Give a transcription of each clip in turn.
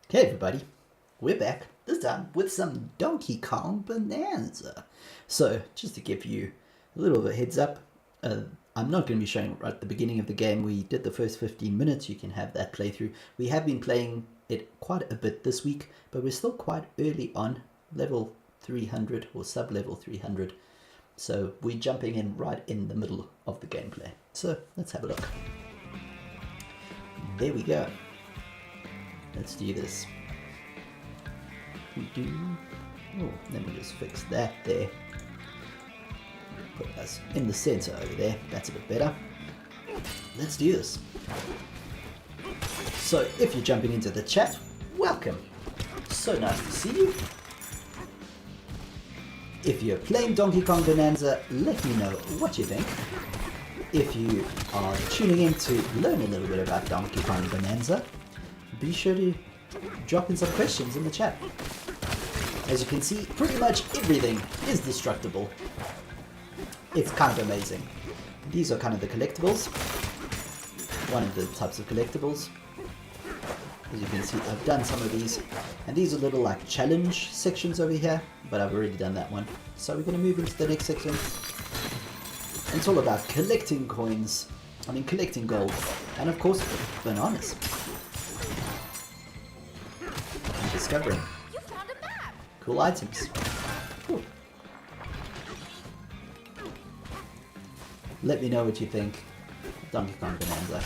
Hey everybody, we're back, this time with some Donkey Kong Bananza. So, just to give you a little of a heads up, I'm not going to be showing right at the beginning of the game. We did the first 15 minutes, you can have that playthrough. We have been playing it quite a bit this week, but we're still quite early on, level 300 or sub-level 300. So we're jumping in right in the middle of the gameplay. So, let's have a look. There we go. Let's do this. Oh, let me just fix that there. Put us in the center over there. That's a bit better. Let's do this. So, if you're jumping into the chat, welcome. So nice to see you. If you're playing Donkey Kong Bananza, let me know what you think. If you are tuning in to learn a little bit about Donkey Kong Bananza, be sure to drop in some questions in the chat. As you can see, pretty much everything is destructible. It's kind of amazing. These are kind of the collectibles. One of the types of collectibles. As you can see, I've done some of these. And these are little like challenge sections over here, but I've already done that one. So we're going to move into the next section. And it's all about collecting coins. Collecting gold. And of course, bananas. Discovering You found a map. cool items. Cool. Let me know what you think of Donkey Kong Bananza.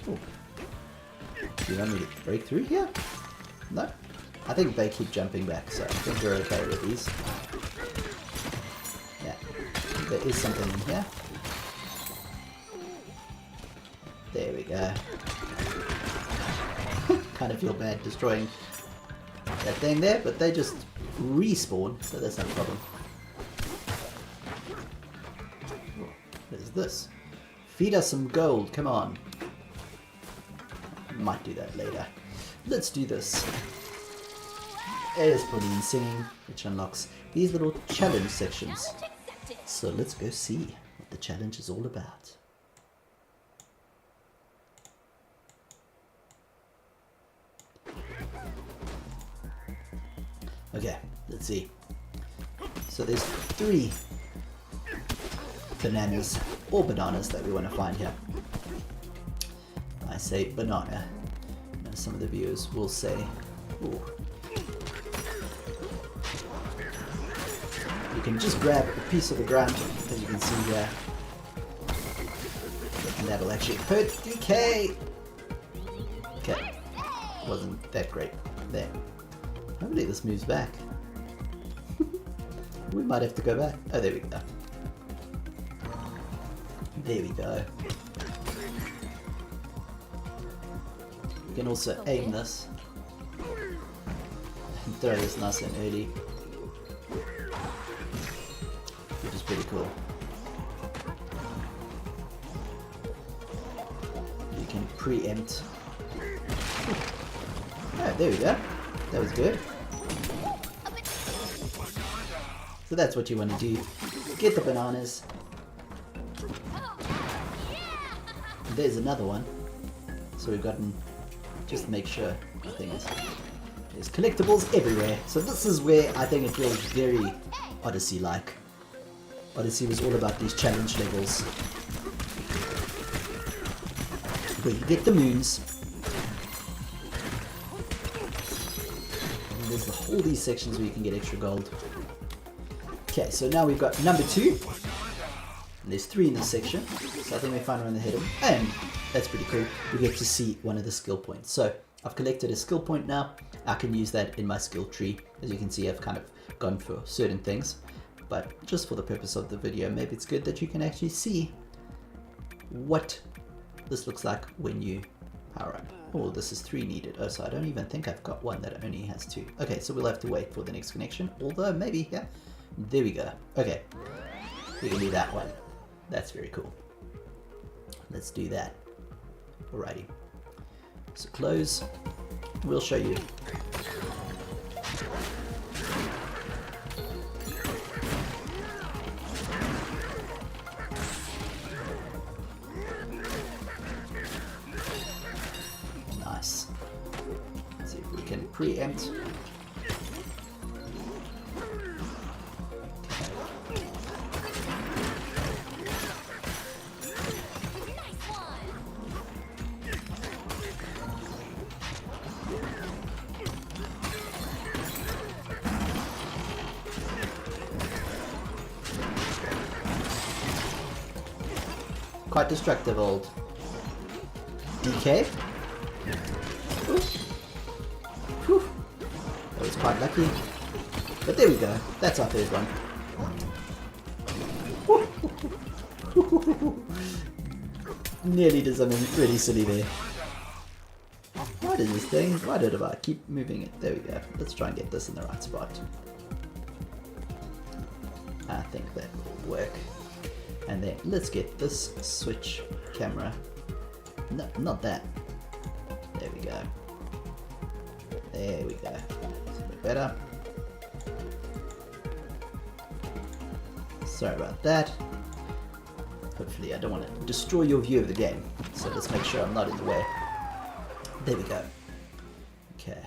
Cool. Do you want me to break through here? No? I think they keep jumping back, so I think we're okay with these. Yeah. There is something in here. There we go. Kind of feel bad destroying that thing there, but they just respawn, so that's no problem. What is this? Feed us some gold, come on. Might do that later. Let's do this. There's Pauline singing, which unlocks these little challenge sections. Challenge accepted. So let's go see what the challenge is all about. Okay, let's see. So there's 3 bananas, or bananas, that we want to find here. I say banana. Now some of the viewers will say, ooh. You can just grab a piece of the ground, as you can see here. And that'll actually hurt DK! Okay, wasn't that great. There. Hopefully this moves back. We might have to go back. Oh, there we go. There we go. We can also aim this. And throw this nice and early. Which is pretty cool. You can preempt. Oh, there we go. That was good. So that's what you want to do. Get the bananas. And there's another one. So we've gotten, just make sure nothing is. There's collectibles everywhere. So this is where I think it feels very Odyssey-like. Odyssey was all about these challenge levels. Where you get the moons. And there's all these sections where you can get extra gold. Okay, so now we've got number 2. And there's 3 in this section. So I think we found one in the header. And that's pretty cool. We get to see one of the skill points. So I've collected a skill point now. I can use that in my skill tree. As you can see, I've kind of gone for certain things. But just for the purpose of the video, maybe it's good that you can actually see what this looks like when you power up. Oh, this is 3 needed. Oh, so I don't even think I've got one that only has 2. Okay, so we'll have to wait for the next connection. Although, maybe, yeah. There we go. Okay. We can do that one. That's very cool. Let's do that. Alrighty. So close. We'll show you. Nice. can preempt. Quite destructive, old DK. Ooh. Whew. That was quite lucky. But there we go. That's our third one. Nearly did something really silly there. What is this thing? Why did I keep moving it? There we go. Let's try and get this in the right spot. I think that will work. And then let's get this switch camera. No, not that. There we go. There we go. That's a bit better. Sorry about that. Hopefully I don't want to destroy your view of the game. So let's make sure I'm not in the way. There we go. Okay.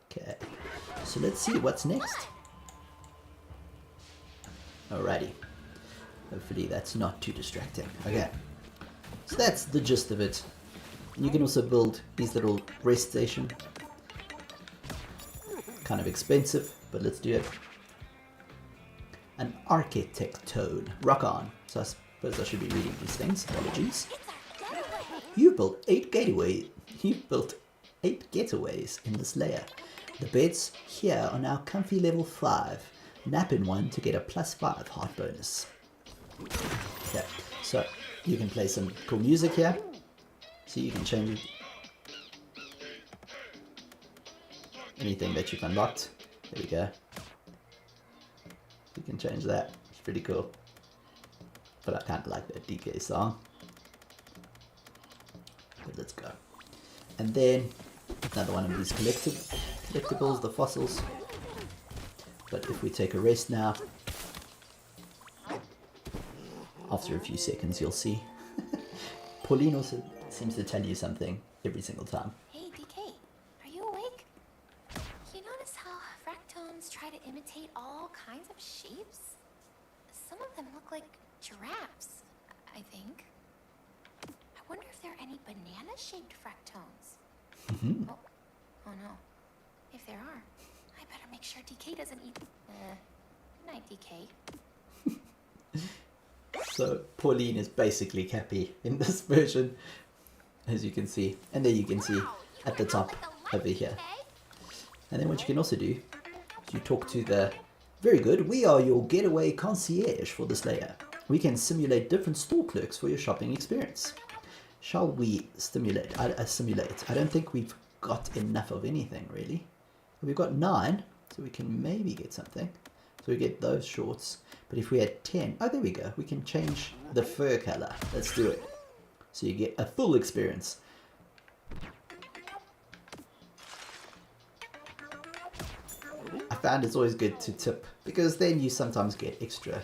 Okay. So let's see what's next. Alrighty. Hopefully that's not too distracting. Okay. So that's the gist of it. And you can also build these little rest station. Kind of expensive, but let's do it. An architectone. Rock on. So I suppose I should be reading these things. Apologies. You've built 8 getaways. You've built 8 getaways in this layer. The beds here are now comfy level 5. Nap in one to get a +5 heart bonus. Okay, so you can play some cool music here. So you can change anything that you've unlocked. There we go. You can change that. It's pretty cool. But I kind of like that DK song. But let's go. And then another one of these collectibles, the fossils. But if we take a rest now, after a few seconds you'll see. Pauline also seems to tell you something every single time. Hey DK, are you awake? You notice how fractones try to imitate all kinds of shapes? Some of them look like giraffes, I think. I wonder if there are any banana-shaped fractones. Mm-hmm. Oh no. If there are, I better make sure DK doesn't eat. Good night, DK. So Pauline is basically Cappy in this version, as you can see. And there you can see at the top over here. And then what you can also do is you talk to the... Very good, we are your getaway concierge for this layer. We can simulate different store clerks for your shopping experience. Shall we simulate? I don't think we've got enough of anything, really. We've got 9, so we can maybe get something. So we get those shorts. But if we had 10, oh, there we go. We can change the fur color. Let's do it. So you get a full experience. I found it's always good to tip, because then you sometimes get extra.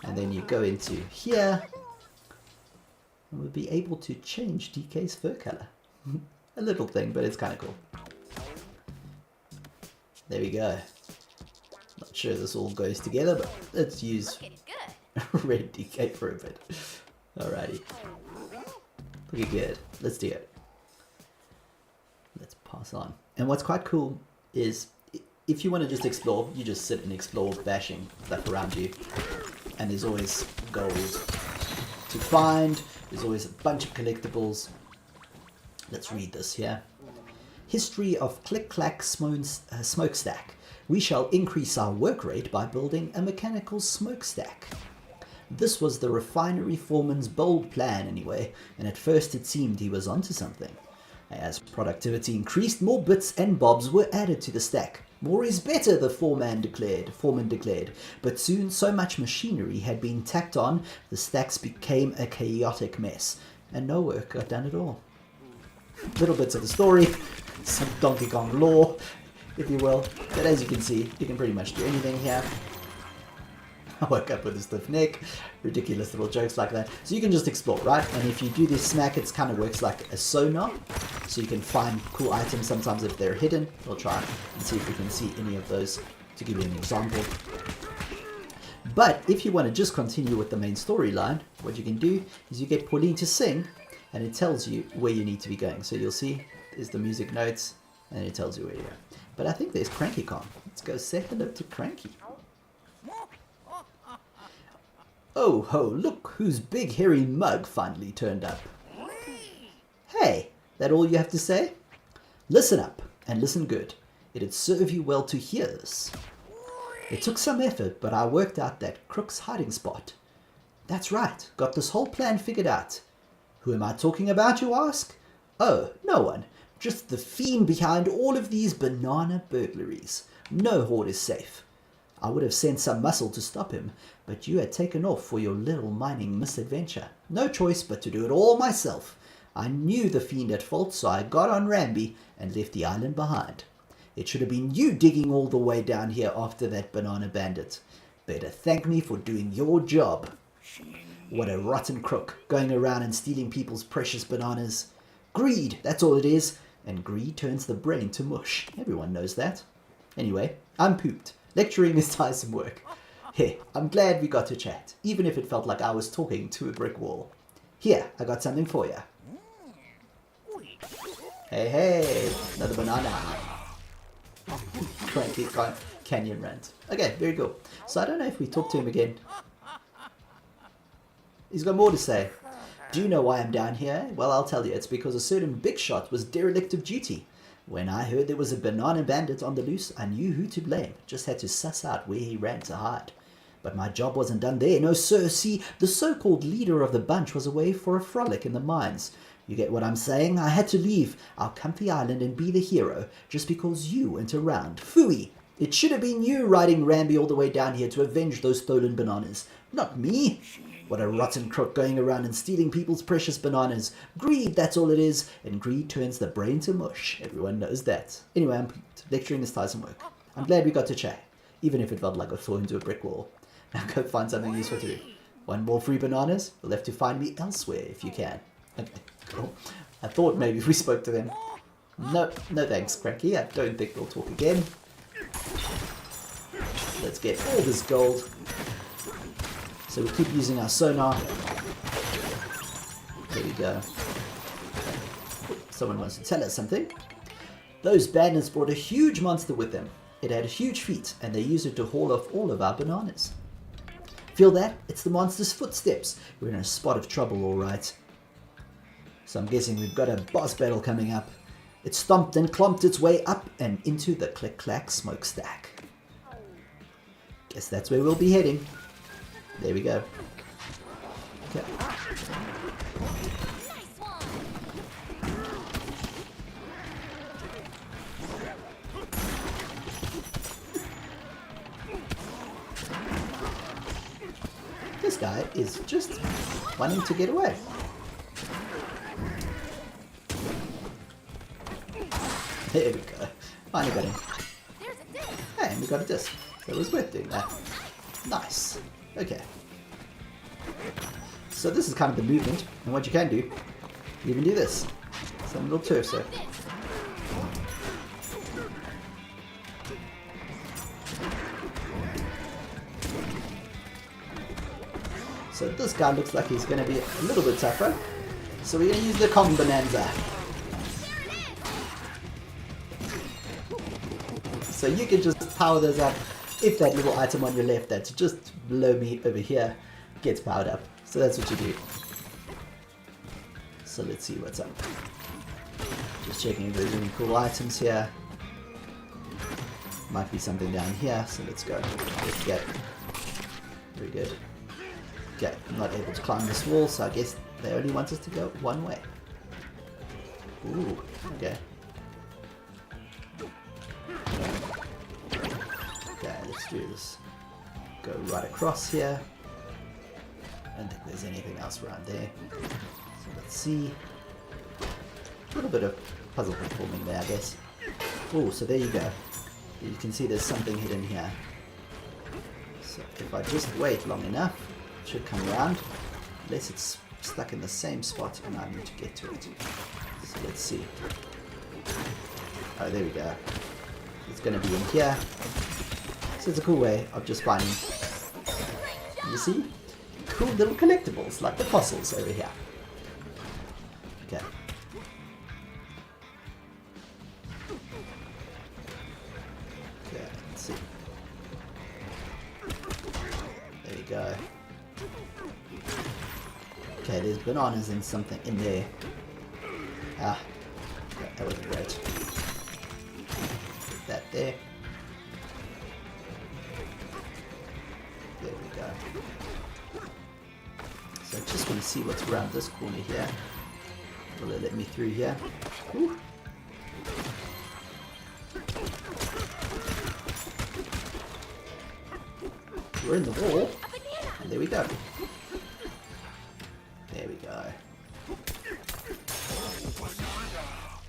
And then you go into here, and we'll be able to change DK's fur color. A little thing, but it's kind of cool. There we go. Not sure this all goes together, but let's use red DK for a bit. Alrighty. Looking good. Let's do it. Let's pass on. And what's quite cool is if you want to just explore, you just sit and explore, bashing stuff around you. And there's always gold to find. There's always a bunch of collectibles. Let's read this here. History of Click-Clack Smokestack. We shall increase our work rate by building a mechanical smokestack. This was the refinery foreman's bold plan anyway, and at first it seemed he was onto something. As productivity increased, more bits and bobs were added to the stack. More is better, the foreman declared. But soon so much machinery had been tacked on, the stacks became a chaotic mess, and no work got done at all. Little bits of the story, some Donkey Kong lore, if you will. But as you can see, you can pretty much do anything here. I woke up with a stiff neck, ridiculous little jokes like that. So you can just explore, right? And if you do this smack, it kind of works like a sonar. So you can find cool items sometimes if they're hidden. We'll try and see if we can see any of those to give you an example. But if you want to just continue with the main storyline, what you can do is you get Pauline to sing, and it tells you where you need to be going. So you'll see there's the music notes, and it tells you where you are. But I think there's Cranky Kong. Let's go say hello to Cranky. Oh ho, look whose big hairy mug finally turned up. Hey, that all you have to say? Listen up, and listen good. It'd serve you well to hear this. It took some effort, but I worked out that crook's hiding spot. That's right, got this whole plan figured out. Who am I talking about, you ask? Oh, no one. Just the fiend behind all of these banana burglaries. No hoard is safe. I would have sent some muscle to stop him, but you had taken off for your little mining misadventure. No choice but to do it all myself. I knew the fiend at fault, so I got on Ramby and left the island behind. It should have been you digging all the way down here after that banana bandit. Better thank me for doing your job. What a rotten crook, going around and stealing people's precious bananas. Greed, that's all it is. And greed turns the brain to mush. Everyone knows that. Anyway, I'm pooped. Lecturing is tiresome work. Hey, I'm glad we got to chat, even if it felt like I was talking to a brick wall. Here, I got something for you. Hey, another banana. Cranky Canyon rant. Okay, very cool. So I don't know if we talk to him again. He's got more to say. Do you know why I'm down here? Well, I'll tell you. It's because a certain big shot was derelict of duty. When I heard there was a banana bandit on the loose, I knew who to blame. Just had to suss out where he ran to hide. But my job wasn't done there. No, sir. See, the so-called leader of the bunch was away for a frolic in the mines. You get what I'm saying? I had to leave our comfy island and be the hero just because you went around. Phooey! It should have been you riding Ramby all the way down here to avenge those stolen bananas. Not me. What a rotten crook going around and stealing people's precious bananas. Greed, that's all it is. And greed turns the brain to mush. Everyone knows that. Anyway, I'm lecturing this tiresome work. I'm glad we got to chat, even if it felt like I flew into a brick wall. Now go find something useful to do. Want more free bananas? You'll have to find me elsewhere if you can. Okay, cool. I thought maybe if we spoke to them. No thanks, Cranky. I don't think we'll talk again. Let's get all this gold. So we keep using our sonar. There we go. Someone wants to tell us something. Those bandits brought a huge monster with them. It had huge feet, and they used it to haul off all of our bananas. Feel that? It's the monster's footsteps. We're in a spot of trouble, all right. So I'm guessing we've got a boss battle coming up. It stomped and clomped its way up and into the click-clack smokestack. Guess that's where we'll be heading. There we go. Okay. This guy is just wanting to get away. There we go. Finally got him. Hey, and we got a disc. So it was worth doing that. Nice. Okay. So this is kind of the movement, and what you can do, you even do this. Some little torso. So this guy looks like he's going to be a little bit tougher. So we're going to use the Kong Bananza. So you can just power those up if that little item on your left that's just below me over here gets powered up. So that's what you do. So let's see what's up. Just checking if there's any cool items here. Might be something down here, so let's go. Let's get. Very good. Okay, I'm not able to climb this wall, so I guess they only want us to go one way. Ooh, okay. Okay, let's do this. Go right across here. I don't think there's anything else around there. So let's see. A little bit of puzzle performing there, I guess. Oh, so there you go. You can see there's something hidden here. So if I just wait long enough, it should come around. Unless it's stuck in the same spot and I need to get to it. So let's see. Oh, there we go. It's going to be in here. So it's a cool way of just finding, you see, cool little collectibles like the fossils over here. Okay. Okay, let's see. There we go. Okay, there's bananas and something in there. Ah, okay, that wasn't great. Put that there. There we go. So I'm just going to see what's around this corner here. Will it let me through here? Ooh. We're in the wall. And there we go. There we go.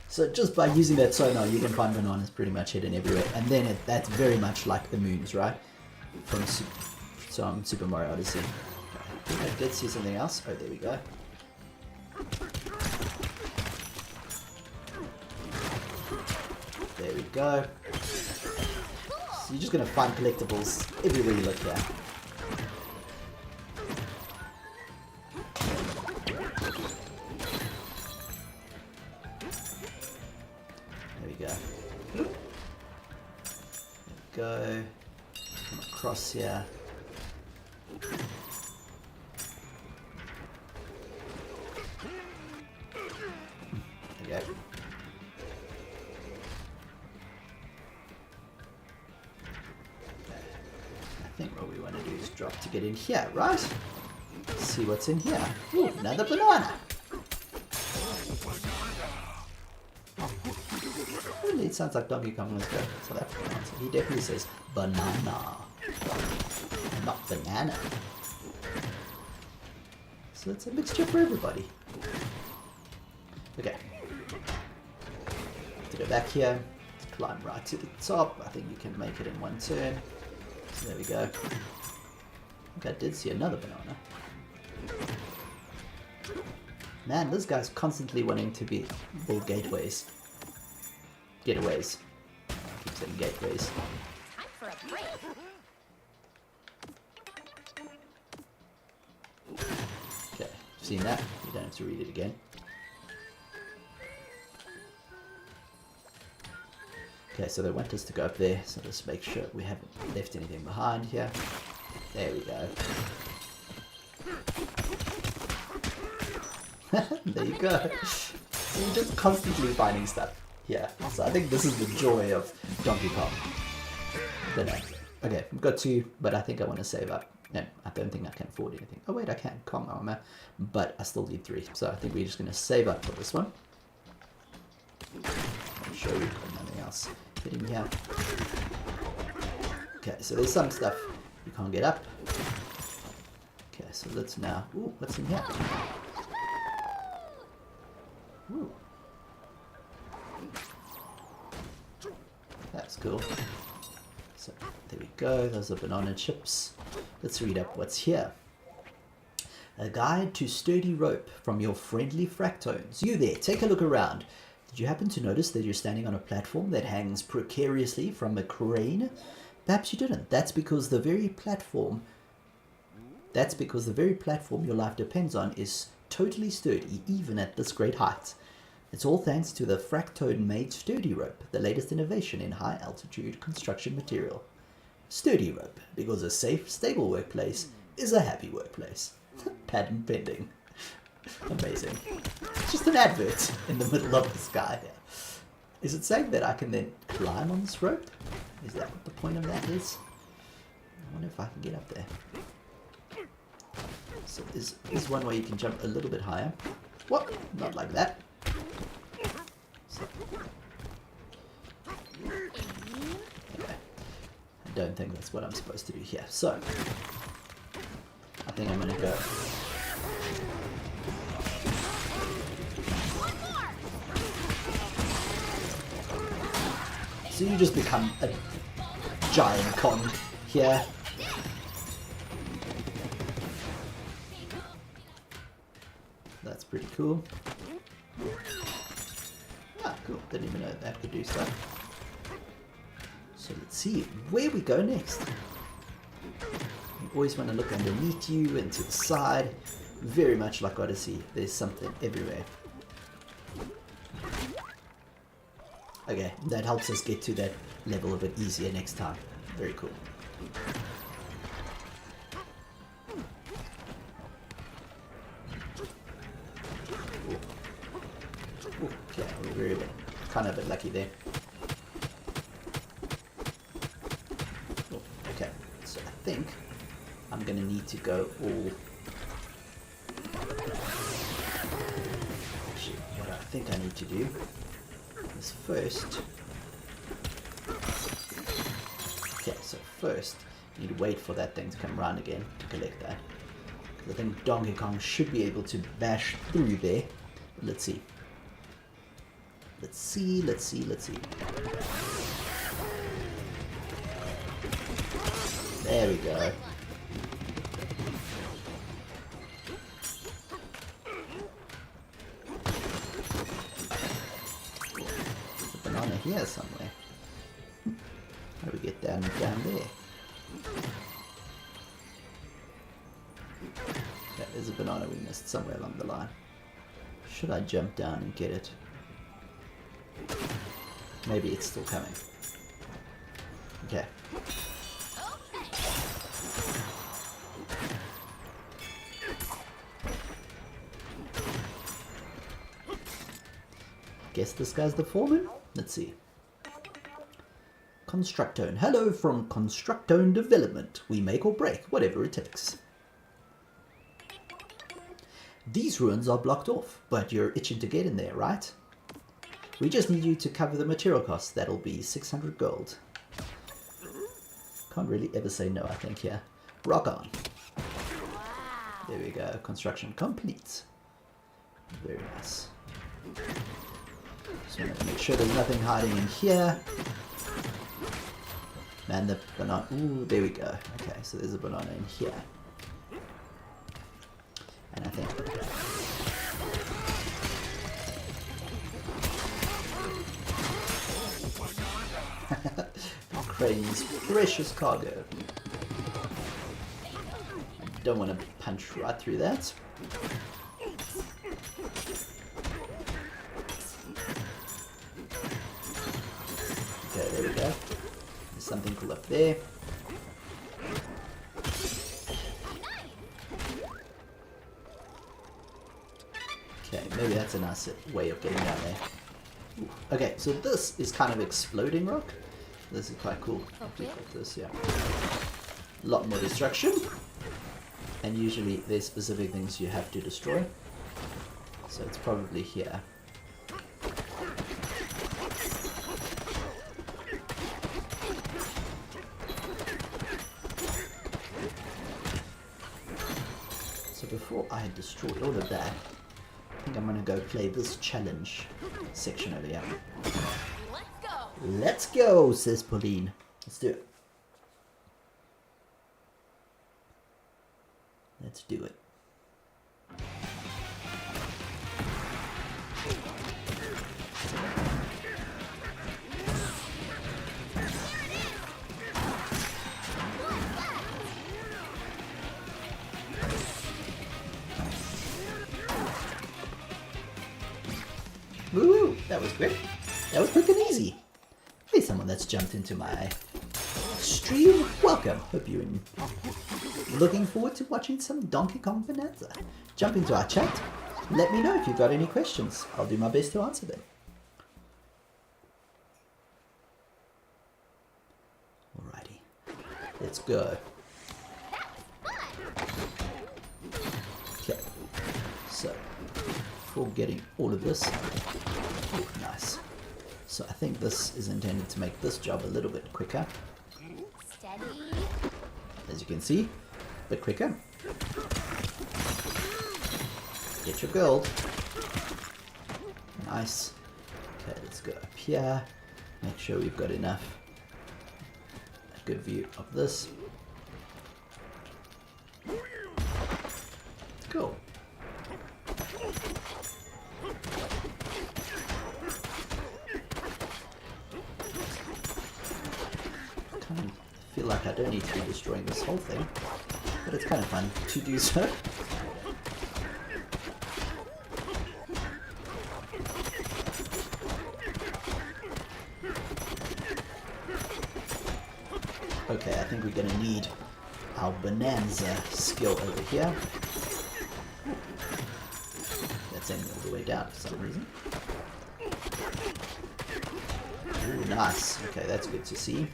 So just by using that sonar, you can find bananas pretty much hidden everywhere. And then that's very much like the moons, right? From Super Mario Odyssey. I think I did see something else. Oh, there we go. There we go. So you're just going to find collectibles everywhere you look here. There we go. There we go. Come across here. There we go. I think what we want to do is drop to get in here, right? Let's see what's in here. Ooh, another banana. Really, it sounds like Donkey Kong was good. So that's so he definitely says banana, not banana. So it's a mixture for everybody. Okay. To go back here, let's climb right to the top. I think you can make it in one turn. So there we go. I think I did see another banana. Man, this guy's constantly wanting to build gateways. Getaways. I keep saying gateways. Time for a break. Okay, seen that? You don't have to read it again. Okay, so they want us to go up there, so let's make sure we haven't left anything behind here. There we go. There you go. So you're just constantly finding stuff here. So I think this is the joy of Donkey Kong. But no. Okay, we've got two, but I think I want to save up. No, I don't think I can afford anything. Oh wait, I can. Kong armor. But I still need 3. So I think we're just going to save up for this one. I'll show you nothing else hitting here. Okay, so there's some stuff you can't get up. Okay, so let's now... Ooh, what's in here? Ooh. That's cool. So, there we go. Those are banana chips. Let's read up what's here. A guide to sturdy rope from your friendly Fractones. You there, take a look around. Did you happen to notice that you're standing on a platform that hangs precariously from a crane? Perhaps you didn't. That's because the very platform your life depends on is totally sturdy, even at this great height. It's all thanks to the Fractone-made Sturdy Rope, the latest innovation in high-altitude construction material. Sturdy Rope, because a safe, stable workplace is a happy workplace. Patent pending. Amazing. It's just an advert in the middle of the sky here. Is it saying that I can then climb on this rope? Is that what the point of that is? I wonder if I can get up there. So there's one way you can jump a little bit higher. What? Not like that. So. Okay. I don't think that's what I'm supposed to do here. So, I think I'm gonna go. So you just become a giant Kong here. That's pretty cool. Ah, cool. Didn't even know that could do stuff. So let's see where we go next. You always want to look underneath you and to the side. Very much like Odyssey, there's something everywhere. Okay, that helps us get to that level a bit easier next time. Very cool. Ooh, okay, we're kind of a bit lucky there. Ooh, okay, so I think I'm gonna need to go all... Actually, what I think I need to do is first... Okay, so first you need to wait for that thing to come around again to collect that. Because I think Donkey Kong should be able to bash through there. But let's see. Let's see. There we go. There's a banana here somewhere. How do we get down there? Yeah, there's a banana we missed somewhere along the line. Should I jump down and get it? Maybe it's still coming. Okay. Guess this guy's the foreman? Let's see. Constructone. Hello from Constructone Development. We make or break, whatever it takes. These ruins are blocked off, but you're itching to get in there, right? We just need you to cover the material costs. That'll be 600 gold. Can't really ever say no, I think, here. Rock on. There we go. Construction complete. Very nice. Just want to make sure there's nothing hiding in here. Man, the banana. Ooh, there we go. Okay, so there's a banana in here. And I think... Crane's precious cargo. I don't want to punch right through that. Okay, there we go. There's something cool up there. Okay, maybe that's a nice way of getting down there. Ooh. Okay, so this is kind of exploding rock. This is quite cool. Okay. This, yeah. A lot more destruction. And usually there's specific things you have to destroy. So it's probably here. So before I destroy all of that, I think I'm gonna go play this challenge section over here. Let's go, says Pauline. Let's do it. Let's do it. Woo! That was quick. That was quick and easy. Hey, someone that's jumped into my stream. Welcome. Hope you're looking forward to watching some Donkey Kong Bananza. Jump into our chat. Let me know if you've got any questions. I'll do my best to answer them. Alrighty. Let's go. Okay. So, before getting all of this. Oh, nice. So I think this is intended to make this job a little bit quicker. Steady. As you can see, a bit quicker. Get your gold. Nice. Okay, let's go up here. Make sure we've got enough. A good view of this. Cool. feel like I don't need to be destroying this whole thing, but it's kind of fun to do so. Okay, I think we're going to need our Bananza skill over here. That's aiming all the way down for some reason. Ooh, nice. Okay, that's good to see.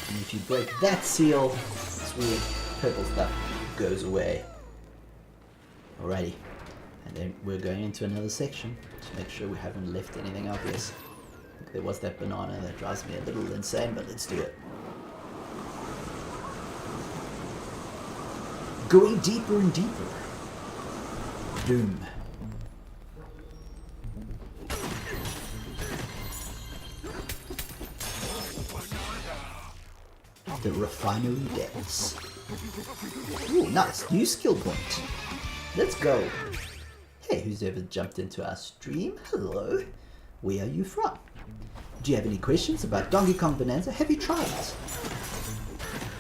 And if you break that seal, this weird purple stuff goes away. Alrighty. And then we're going into another section to make sure we haven't left anything obvious. There was that banana that drives me a little insane, but let's do it. Going deeper and deeper. Doom. The refinery depths. Ooh, nice. New skill point. Let's go. Hey, who's ever jumped into our stream? Hello. Where are you from? Do you have any questions about Donkey Kong Bananza? Have you tried it?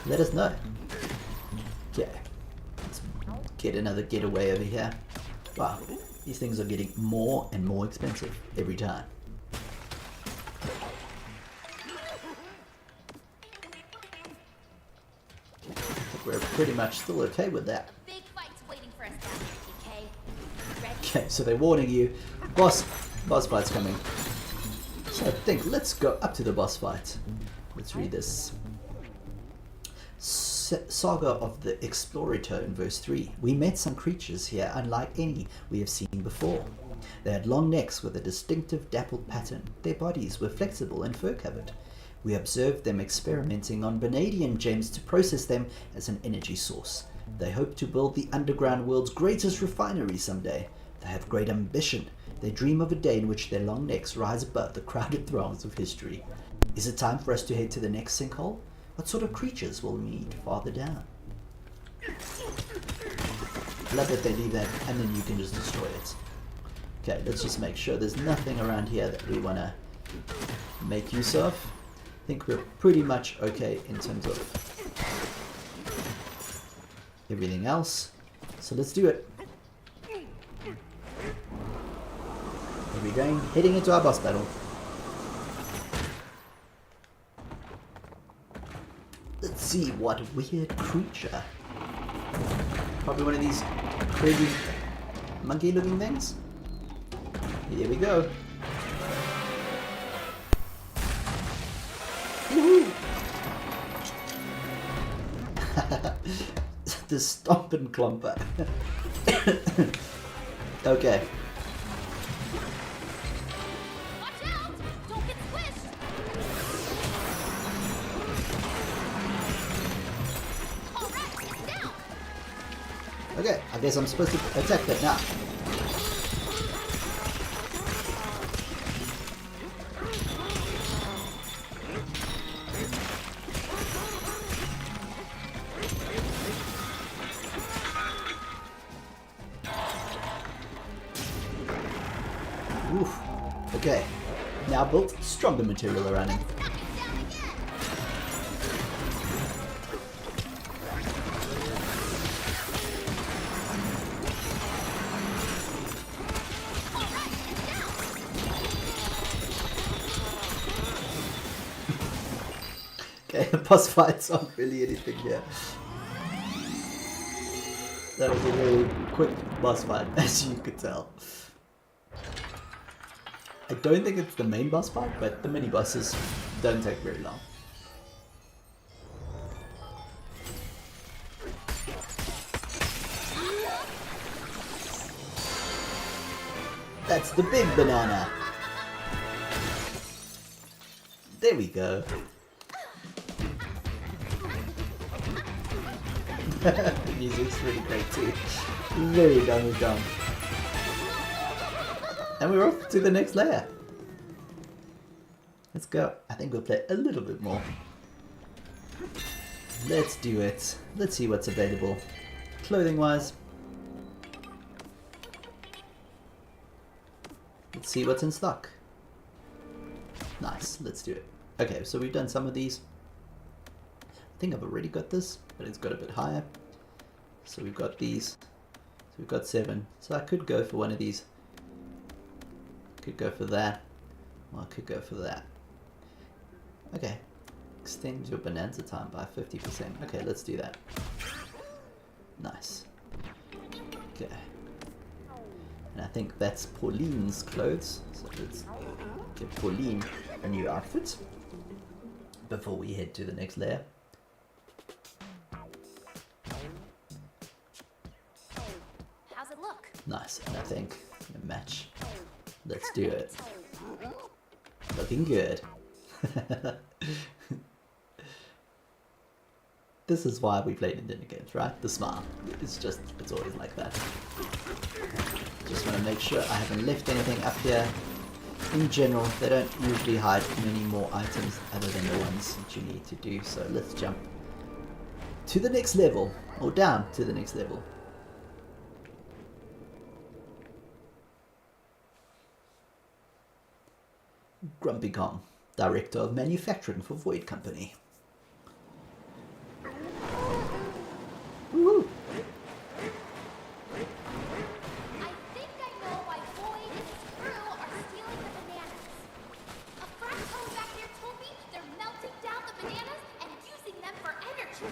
Let us know. Okay. Let's get another getaway over here. Wow. These things are getting more and more expensive every time. We're pretty much still okay with that. Big fight's waiting for us down here, TK. Ready? Okay, so they're warning you. Boss fight's coming. So I think let's go up to the boss fight. Let's read this. Saga of the Explorator in verse 3. We met some creatures here unlike any we have seen before. They had long necks with a distinctive dappled pattern. Their bodies were flexible and fur-covered. We observed them experimenting on vanadium gems to process them as an energy source. They hope to build the underground world's greatest refinery someday. They have great ambition. They dream of a day in which their long necks rise above the crowded throngs of history. Is it time for us to head to the next sinkhole? What sort of creatures will we meet farther down? Love that they leave that and then you can just destroy it. Okay, let's just make sure there's nothing around here that we want to make use of. I think we're pretty much okay in terms of everything else. So let's do it. Here we go, heading into our boss battle. Let's see what weird creature. Probably one of these crazy monkey looking things. Here we go. Woohoo! The stomp and clumper. Okay. Watch out! Don't get squished! Alright, it's down! Okay, I guess I'm supposed to attack that now. Oof. Okay, now built stronger material around him. Okay, the boss fights aren't really anything here. That was a very quick boss fight, as you could tell. I don't think it's the main boss fight, but the mini bosses don't take very long. That's the big banana. There we go. The music's really great too. Very Donkey Kong. And we're off to the next layer. Let's go. I think we'll play a little bit more. let's do it. Let's see what's available. Clothing wise. Let's see what's in stock. Nice, let's do it. Okay, so we've done some of these. I think I've already got this, but it's got a bit higher. So we've got these. So we've got 7. So I could go for one of these. Could go for that. Or I could go for that. Okay. Extend your Bananza time by 50%. Okay, let's do that. Nice. Okay. And I think that's Pauline's clothes. So let's give Pauline a new outfit before we head to the next layer. How's it look? Nice, and I think a match. Let's do it. Looking good. This is why we play Nintendo games, right? The smile. It's always like that. Just want to make sure I haven't left anything up here. In general, they don't usually hide many more items other than the ones that you need to do. So let's jump to the next level, or down to the next level. Grumpy Kong, Director of Manufacturing for Void Company. Woohoo! I think I know why Void and his crew are stealing the bananas. A fractone back there told me they're melting down the bananas and using them for energy.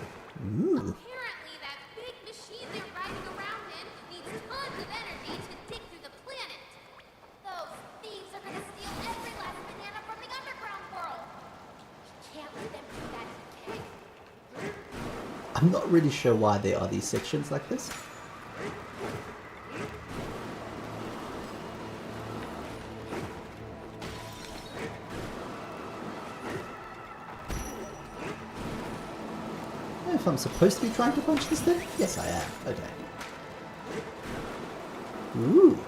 Ooh. Apparently that big machine they're riding around in needs tons of energy to dig through the planet. Those thieves are gonna steal every last banana from the underground world. We can't let them do that to Keg. I'm not really sure why there are these sections like this. If I'm supposed to be trying to punch this thing? Yes, I am. Okay. Ooh.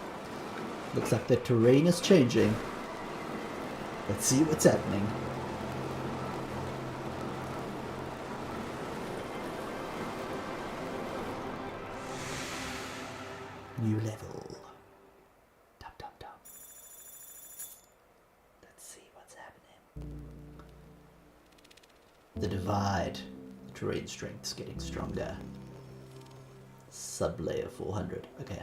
Looks like the terrain is changing. Let's see what's happening. New level. Dum dum dum. Let's see what's happening. The divide. Terrain strength's getting stronger. Sublayer 400. Okay.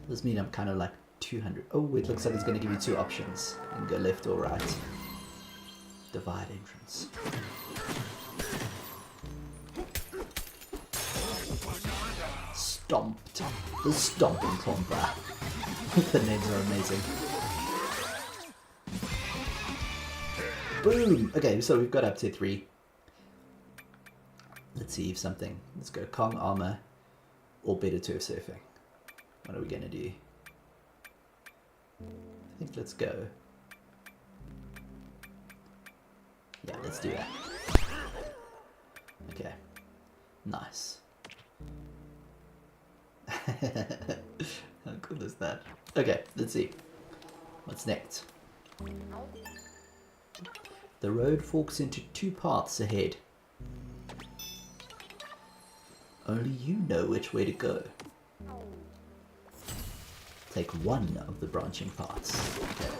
This means I'm kind of like 200. Oh, it looks like it's going to give you 2 options. You can go left or right. Divide entrance. Stomped. The Stomping Tomba. The names are amazing. Boom! Okay, so we've got up to 3. Let's see if something. Let's go Kong armor or better turf surfing. What are we going to do? I think let's go. Yeah, let's do that. Okay. Nice. How cool is that? Okay, let's see. What's next? The road forks into 2 paths ahead. Only you know which way to go. Take one of the branching paths. Okay.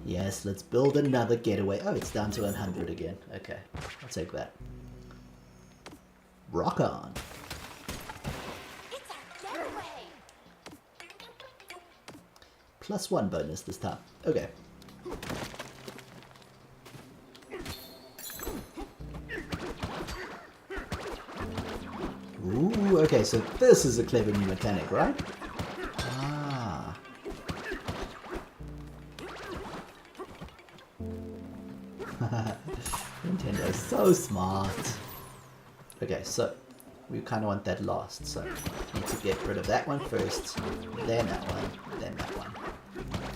Yes, let's build another getaway. Oh, it's down to 100 again. Okay, I'll take that. Rock on. It's our getaway! +1 bonus this time. Okay. Ooh, okay, so this is a clever new mechanic, right? Ah. Nintendo is so smart. Okay, so we kind of want that last, so need to get rid of that one first, then that one, then that one.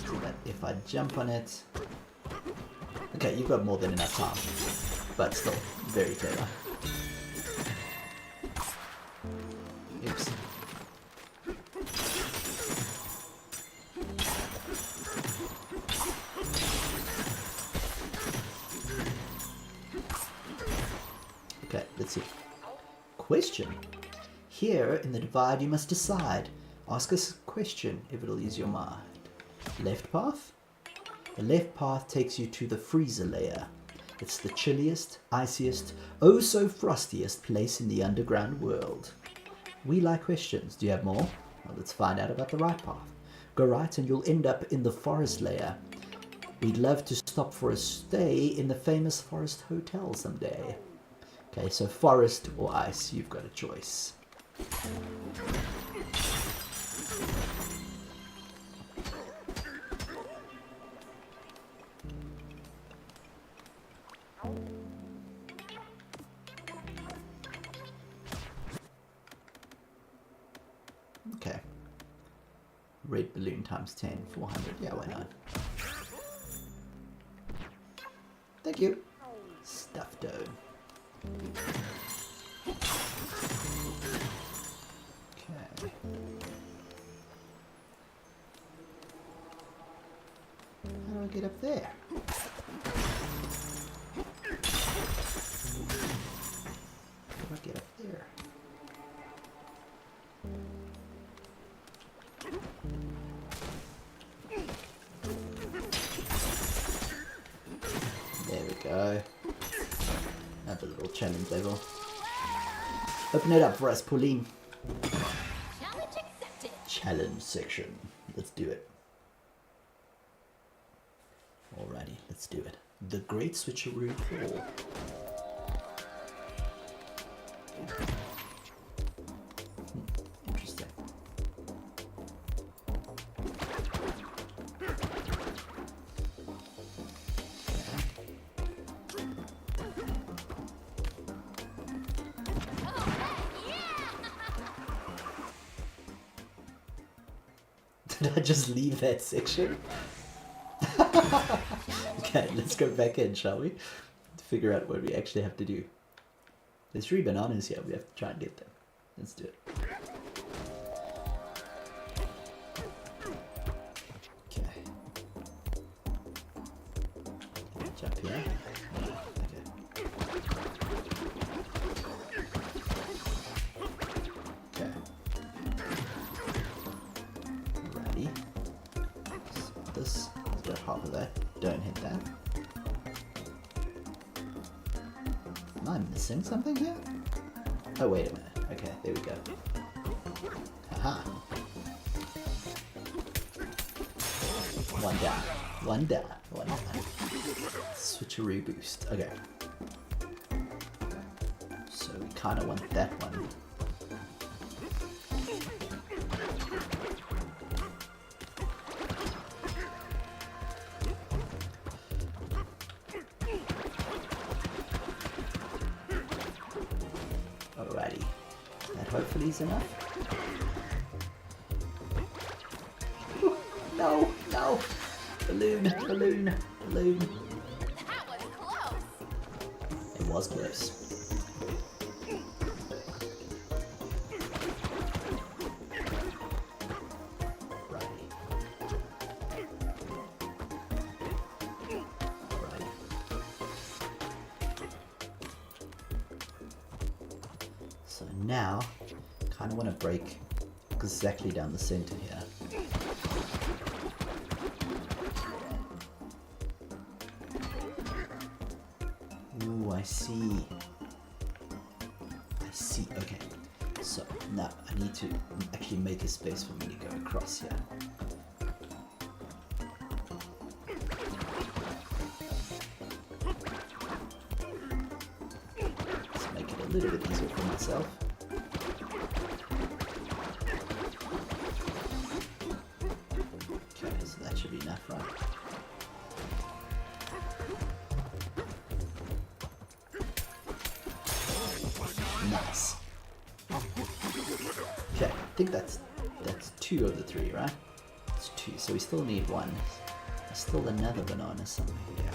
So that if I jump on it... Okay, you've got more than enough time, but still, very clever. Oops. question. Here in the divide you must decide. Ask us a question if it'll use your mind. Left path? The left path takes you to the freezer layer. It's the chilliest, iciest, oh so frostiest place in the underground world. We like questions. Do you have more? Well, let's find out about the right path. Go right and you'll end up in the forest layer. We'd love to stop for a stay in the famous Forest Hotel someday. Okay, so forest or ice, you've got a choice. Okay. Red balloon times 10, 400. Yeah, why not? Thank you. Stuffed dough. Okay. How do I get up there? How do I get up there? There we go. Another little challenge level. Open it up for us, Pauline. Challenge accepted. Challenge section. Let's do it. Alrighty, let's do it. The Great Switcheroo Hall. Interesting. Did I just leave that section? Okay, let's go back in, shall we? To figure out what we actually have to do. There's 3 bananas here, we have to try and get them. Let's do it. Okay. Jump here. Okay. Alrighty. So this has got half of that. Don't hit that. Am I missing something here? Oh, wait a minute. Okay, there we go. Haha. One down. One down. One down. Switcheroo boost. Okay. So we kind of want that one. Alrighty. That hopefully is enough. Ooh, no, no. Balloon, balloon, balloon. That was close. It was close. Alrighty. Alrighty. So now, kind of want to break exactly down the center here. Ooh, I see. I see. Okay. So now I need to actually make a space for me to go across here. Let's make it a little bit easier for myself. Okay, so that should be enough, right? Nice. Okay, I think that's 2 of the 3, right? It's 2, so we still need 1. There's still another banana somewhere here.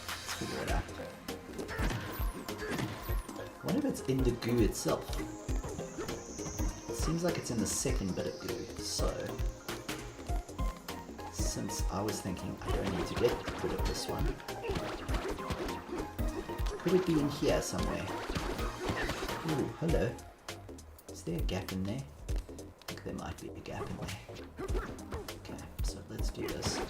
Let's figure it out. What if it's in the goo itself? It seems like it's in the second bit of goo, so since I was thinking I don't need to get rid of this one, could it be in here somewhere? Ooh, hello. Is there a gap in there? I think there might be a gap in there. Okay, so let's do this.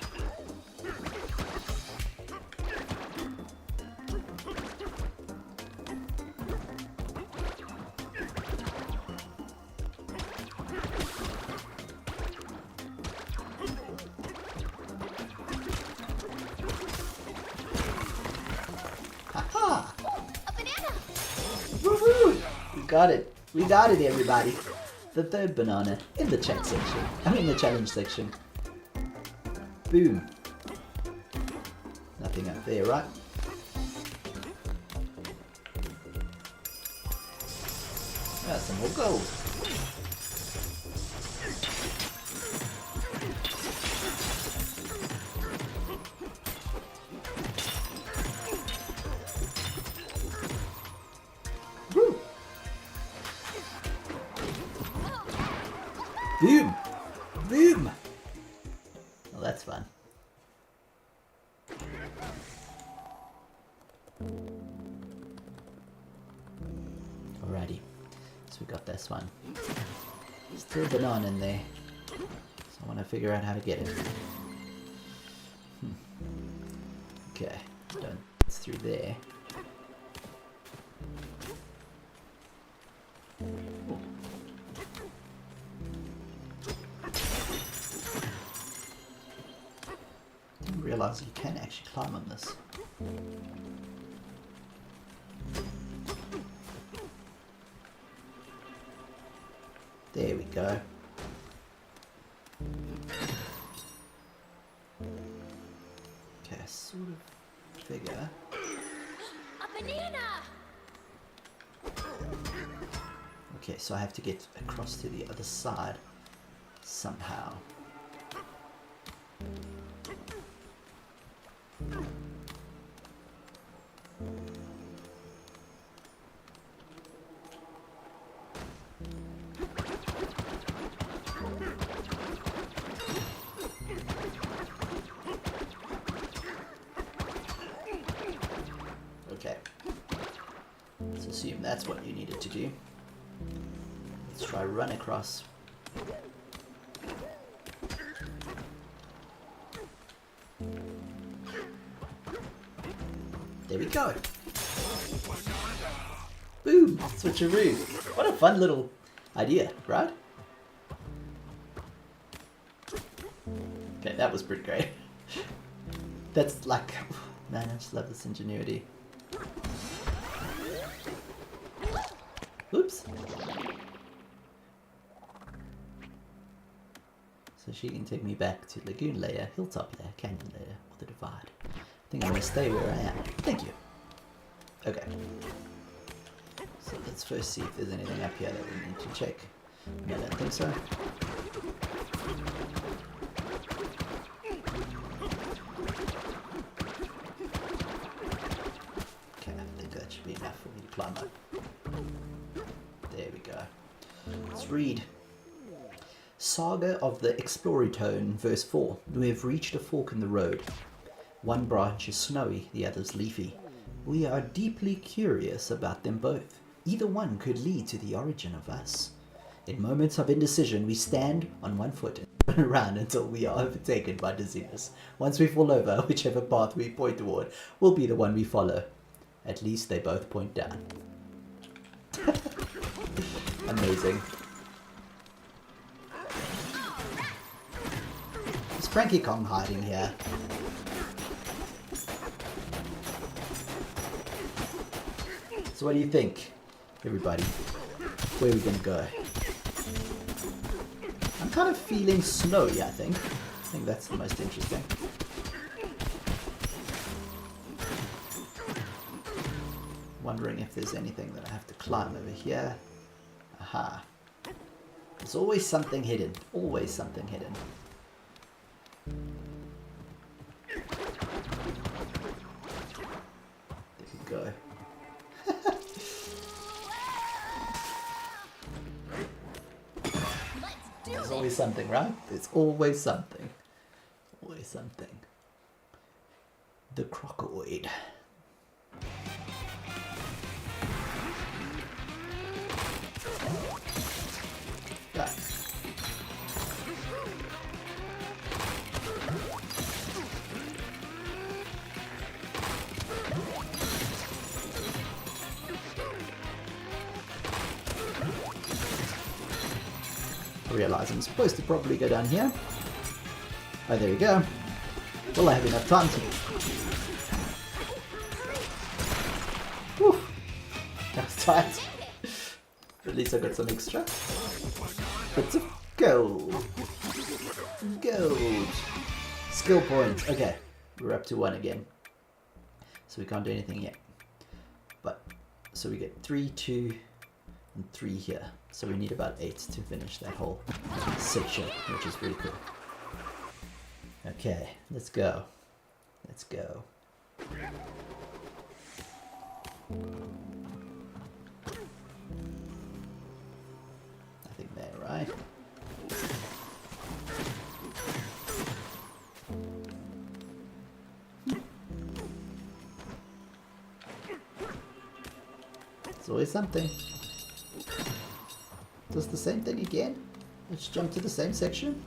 Haha! A banana! Woohoo! We got it. We got it, everybody. The third banana in the chat section. I mean the challenge section. Boom. Nothing up there, right? Got some more gold. Woo! Boom! Boom! Well, that's fun. Alrighty, so we got this one. Still a banana in there, so I want to figure out how to get it. Okay, done. It's through there. Didn't realize you can actually climb on this. There we go. Okay, sort of figure. A banana! Okay, so I have to get across to the other side somehow. Okay, let's assume that's what you needed to do. Let's try run across. There we go. Boom! Switcheroo. What a fun little idea, right? Okay, that was pretty great. That's like, man, I just love this ingenuity. Oops. So she can take me back to Lagoon Layer, Hilltop Layer, Canyon Layer, or the Divide. I think I'm going to stay where I am. Thank you. Okay. So let's first see if there's anything up here that we need to check. No, I don't think so. Okay, I think that should be enough for me to climb up. There we go. Let's read. Saga of the Exploratone, verse 4. We have reached a fork in the road. One branch is snowy, the other's leafy. We are deeply curious about them both. Either one could lead to the origin of us. In moments of indecision, we stand on one foot and turn around until we are overtaken by dizziness. Once we fall over, whichever path we point toward will be the one we follow. At least they both point down. Amazing. Is Donkey Kong hiding here? So what do you think, everybody? Where are we gonna go? I'm kind of feeling snowy, I think. I think that's the most interesting. Wondering if there's anything that I have to climb over here. Aha. There's always something hidden. Always something hidden. There we go. There's always something, right? There's always something. Always something. The Crocoid. Ah. I realize I'm supposed to probably go down here. Oh, there we go. Will I have enough time to... Whew. That was tight. At least I got some extra. Bits of gold. Gold. Skill points. Okay. We're up to 1 again. So we can't do anything yet. But, so we get 3, 2, and 3 here. So we need about 8 to finish that whole section, which is pretty cool. Okay, let's go. Let's go. Nothing there, right? It's always something. Does the same thing again? Let's jump to the same section.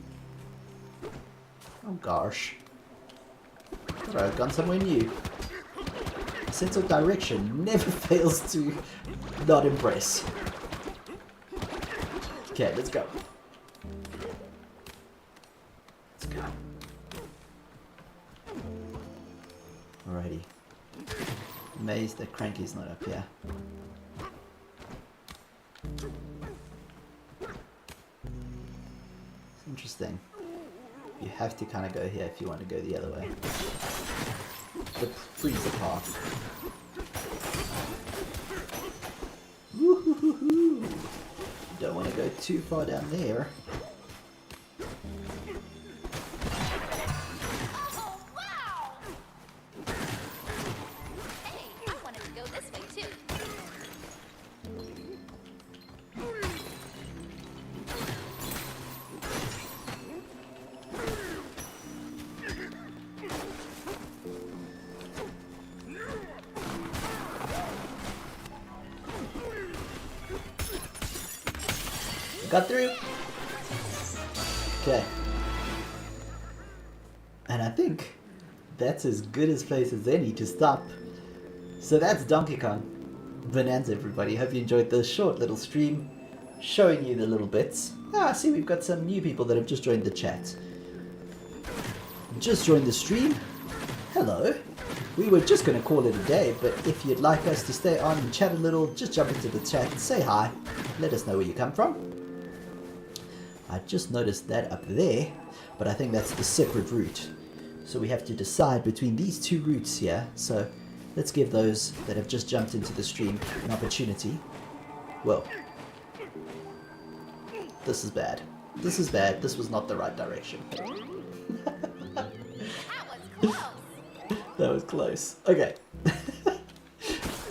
Oh gosh. Thought I'd gone somewhere new. Sense of direction never fails to not impress. Okay, let's go. Let's go. Alrighty. Amazed that Cranky's not up here. It's interesting. You have to kind of go here if you want to go the other way. The freezer path. Woo-hoo-hoo-hoo. Don't want to go too far down there. Oh, wow! Hey, I wanted to go this way too. Got through. Okay. And I think that's as good a place as any to stop. So that's Donkey Kong Bananza, everybody. Hope you enjoyed this short little stream showing you the little bits. Ah, I see we've got some new people that have just joined the chat. Just joined the stream. Hello. We were just going to call it a day, but if you'd like us to stay on and chat a little, just jump into the chat and say hi. Let us know where you come from. I just noticed that up there, but I think that's the separate route. So we have to decide between these two routes here. So let's give those that have just jumped into the stream an opportunity. Whoa. This is bad. This is bad. This was not the right direction. That was close. That was close. Okay.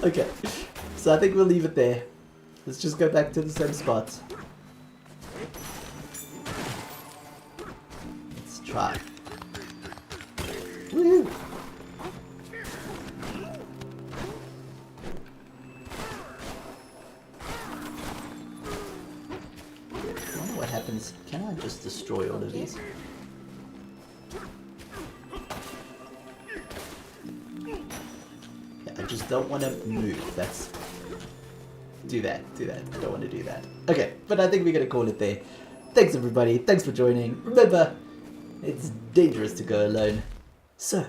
Okay. So I think we'll leave it there. Let's just go back to the same spot. Let's try. Woo! I wonder what happens. Can I just destroy all of these? I just don't want to move. That's... Do that. I don't want to do that. Okay, but I think we're going to call it there. Thanks everybody. Thanks for joining. Remember, it's dangerous to go alone. So,